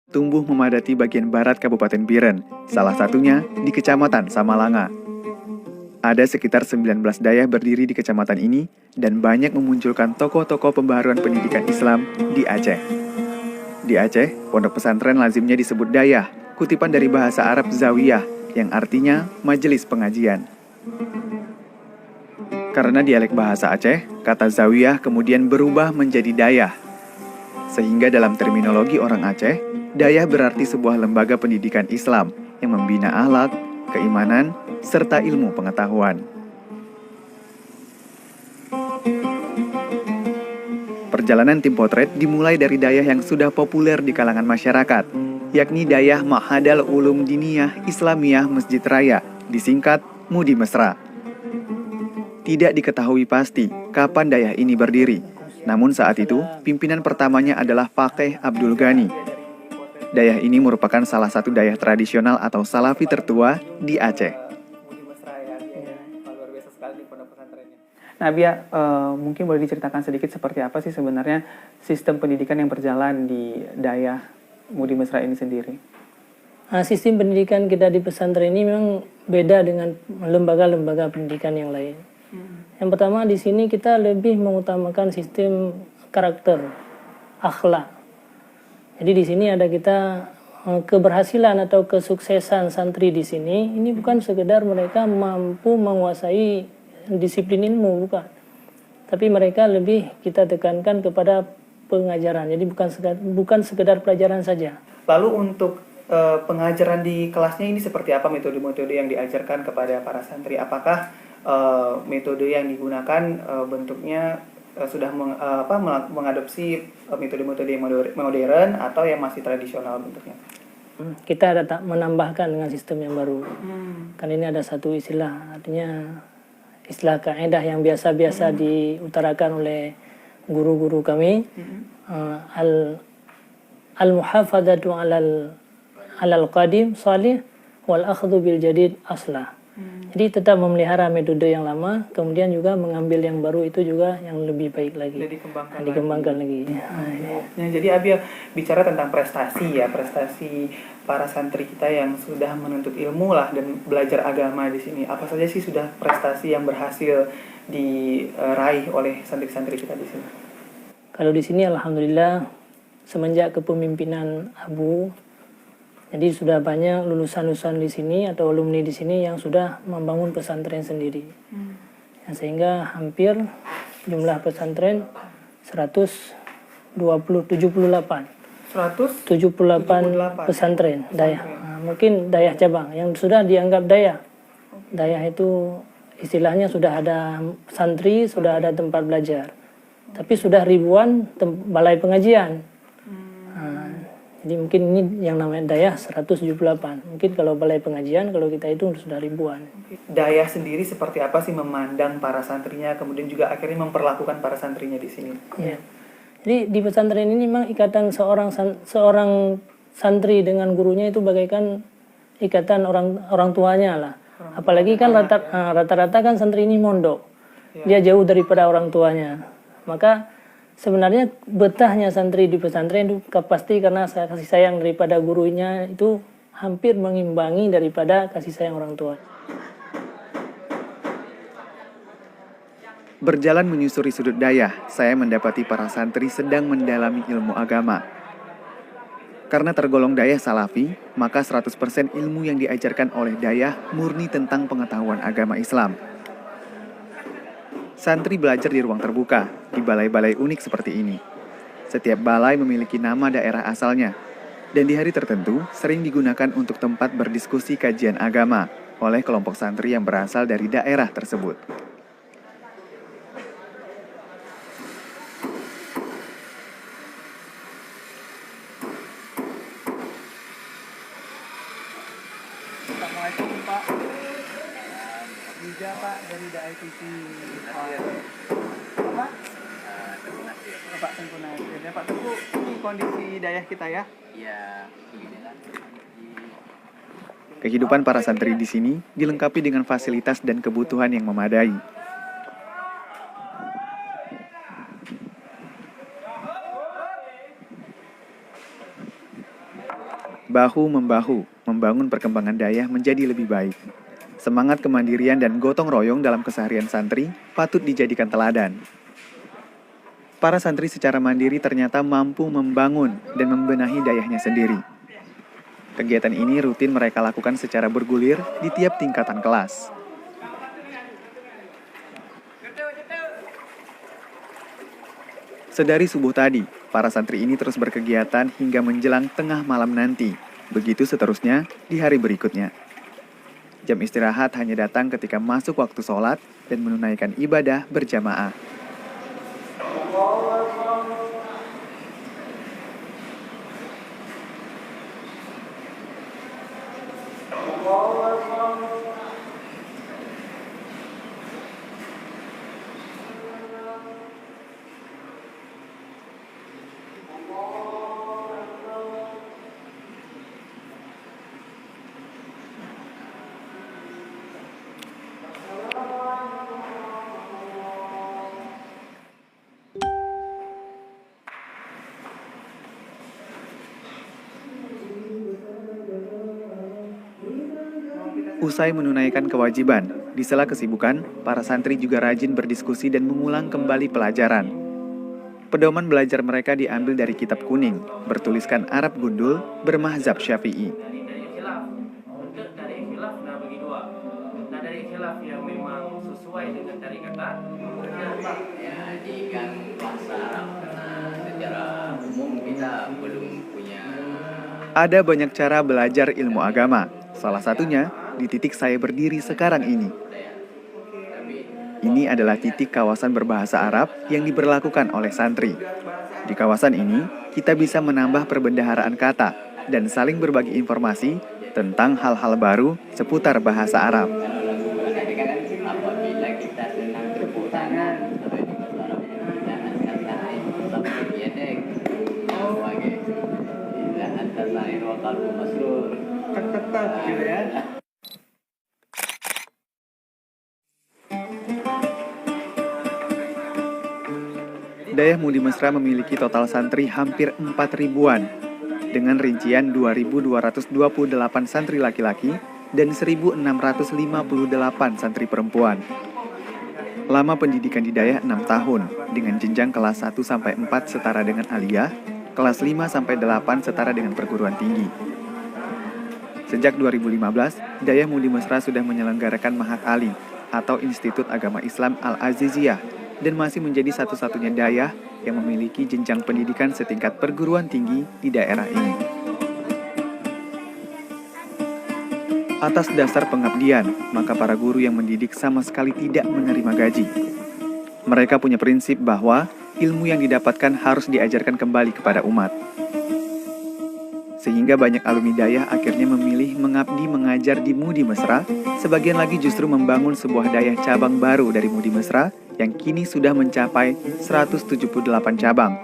tumbuh memadati bagian barat Kabupaten Biren, salah satunya di Kecamatan Samalanga. Ada sekitar 19 dayah berdiri di kecamatan ini dan banyak memunculkan tokoh-tokoh pembaharuan pendidikan Islam di Aceh. Di Aceh, pondok pesantren lazimnya disebut dayah, kutipan dari bahasa Arab zawiyah yang artinya majelis pengajian. Karena dialek bahasa Aceh, kata zawiyah kemudian berubah menjadi dayah. Sehingga dalam terminologi orang Aceh, dayah berarti sebuah lembaga pendidikan Islam yang membina akhlak, keimanan, serta ilmu pengetahuan. Perjalanan tim potret dimulai dari dayah yang sudah populer di kalangan masyarakat, yakni dayah Ma'hadal Ulum Diniyah Islamiyah Masjid Raya, disingkat MUDI Mesra. Tidak diketahui pasti kapan dayah ini berdiri, namun saat itu pimpinan pertamanya adalah Pakeh Abdul Ghani. Dayah ini merupakan salah satu dayah tradisional atau salafi tertua di Aceh. Nah, Bia, mungkin boleh diceritakan sedikit seperti apa sih sebenarnya sistem pendidikan yang berjalan di dayah MUDI Mesra ini sendiri? Sistem pendidikan kita di pesantren ini memang beda dengan lembaga-lembaga pendidikan yang lain. Yang pertama di sini kita lebih mengutamakan sistem karakter, akhlak. Jadi di sini ada kita keberhasilan atau kesuksesan santri di sini ini bukan sekedar mereka mampu menguasai disiplin ilmu, bukan. Tapi mereka lebih kita tekankan kepada pengajaran. Jadi bukan sekedar pelajaran saja. Lalu untuk pengajaran di kelasnya ini seperti apa metode-metode yang diajarkan kepada para santri? Apakah metode yang digunakan bentuknya sudah mengadopsi metode-metode yang modern atau yang masih tradisional bentuknya? Kita ada menambahkan dengan sistem yang baru. Kan ini ada satu istilah, artinya istilah kaidah yang biasa-biasa diutarakan oleh guru-guru kami, al-muhafadzatu alal qadim salih wal akhdhu bil jadid aslah. Jadi tetap memelihara metode yang lama, kemudian juga mengambil yang baru itu juga yang lebih baik lagi. Dikembangkan lagi. Nah, jadi Abi bicara tentang prestasi para santri kita yang sudah menuntut ilmu lah dan belajar agama di sini. Apa saja sih sudah prestasi yang berhasil diraih oleh santri-santri kita di sini? Kalau di sini alhamdulillah semenjak kepemimpinan Abu, jadi sudah banyak lulusan-lulusan di sini atau alumni di sini yang sudah membangun pesantren sendiri. Sehingga hampir jumlah pesantren 178 pesantren dayah. Mungkin dayah cabang yang sudah dianggap dayah. Dayah itu istilahnya sudah ada santri, sudah ada tempat belajar. Tapi sudah ribuan balai pengajian. Jadi mungkin ini yang namanya dayah 178. Mungkin kalau balai pengajian, kalau kita itu sudah ribuan. Dayah sendiri seperti apa sih memandang para santrinya, kemudian juga akhirnya memperlakukan para santrinya di sini? Ya. Jadi di pesantren ini memang ikatan seorang santri dengan gurunya itu bagaikan ikatan orang tuanya lah. Apalagi kan rata-rata kan santri ini mondok. Dia jauh daripada orang tuanya. Maka sebenarnya betahnya santri di pesantren itu pasti karena kasih sayang daripada gurunya itu hampir mengimbangi daripada kasih sayang orang tua. Berjalan menyusuri sudut dayah, saya mendapati para santri sedang mendalami ilmu agama. Karena tergolong dayah salafi, maka 100% ilmu yang diajarkan oleh dayah murni tentang pengetahuan agama Islam. Santri belajar di ruang terbuka, di balai-balai unik seperti ini. Setiap balai memiliki nama daerah asalnya, dan di hari tertentu sering digunakan untuk tempat berdiskusi kajian agama oleh kelompok santri yang berasal dari daerah tersebut. Assalamualaikum Pak. Bija Pak dari DITC. Pak? Pak Tengku Nasir. Ya Pak Tengku, ini kondisi dayah kita ya? Iya, beginilah. Kehidupan para santri di sini dilengkapi dengan fasilitas dan kebutuhan yang memadai. bahu-membahu membangun perkembangan Dayah menjadi lebih baik. Semangat kemandirian dan gotong royong dalam keseharian santri patut dijadikan teladan. Para santri secara mandiri ternyata mampu membangun dan membenahi Dayahnya sendiri. Kegiatan ini rutin mereka lakukan secara bergulir di tiap tingkatan kelas. Sedari subuh tadi, para santri ini terus berkegiatan hingga menjelang tengah malam nanti. Begitu seterusnya di hari berikutnya. Jam istirahat hanya datang ketika masuk waktu sholat dan menunaikan ibadah berjamaah. Usai menunaikan kewajiban, di sela kesibukan, para santri juga rajin berdiskusi dan mengulang kembali pelajaran. Pedoman belajar mereka diambil dari kitab kuning, bertuliskan Arab gundul, bermahzab Syafi'i. Dari khilaf, untuk dari khilaf bagi dua. Nah dari khilaf yang memang sesuai dengan dari kata Ya di kan bahasa Arab karena secara umum kita belum punya. Ada banyak cara belajar ilmu agama, salah satunya di titik saya berdiri sekarang ini. Ini adalah titik kawasan berbahasa Arab yang diberlakukan oleh santri. Di kawasan ini, kita bisa menambah perbendaharaan kata dan saling berbagi informasi tentang hal-hal baru seputar bahasa Arab. Apabila kita senang tepuk tangan atau di bahasa Arabnya jangan kata sampai yedek sebagai tidak antar lain wakal masrur. Tetap gitu ya. Dayah Mudi Mesra memiliki total santri hampir 4 ribuan, dengan rincian 2.228 santri laki-laki dan 1.658 santri perempuan. Lama pendidikan di Dayah 6 tahun, dengan jenjang kelas 1-4 setara dengan aliyah, kelas 5-8 setara dengan perguruan tinggi. Sejak 2015, Dayah Mudi Mesra sudah menyelenggarakan Mahak Ali atau Institut Agama Islam Al-Aziziyah dan masih menjadi satu-satunya dayah yang memiliki jenjang pendidikan setingkat perguruan tinggi di daerah ini. Atas dasar pengabdian, maka para guru yang mendidik sama sekali tidak menerima gaji. Mereka punya prinsip bahwa ilmu yang didapatkan harus diajarkan kembali kepada umat. Sehingga banyak alumni dayah akhirnya memilih mengabdi mengajar di Mudi Mesra, sebagian lagi justru membangun sebuah dayah cabang baru dari Mudi Mesra yang kini sudah mencapai 178 cabang.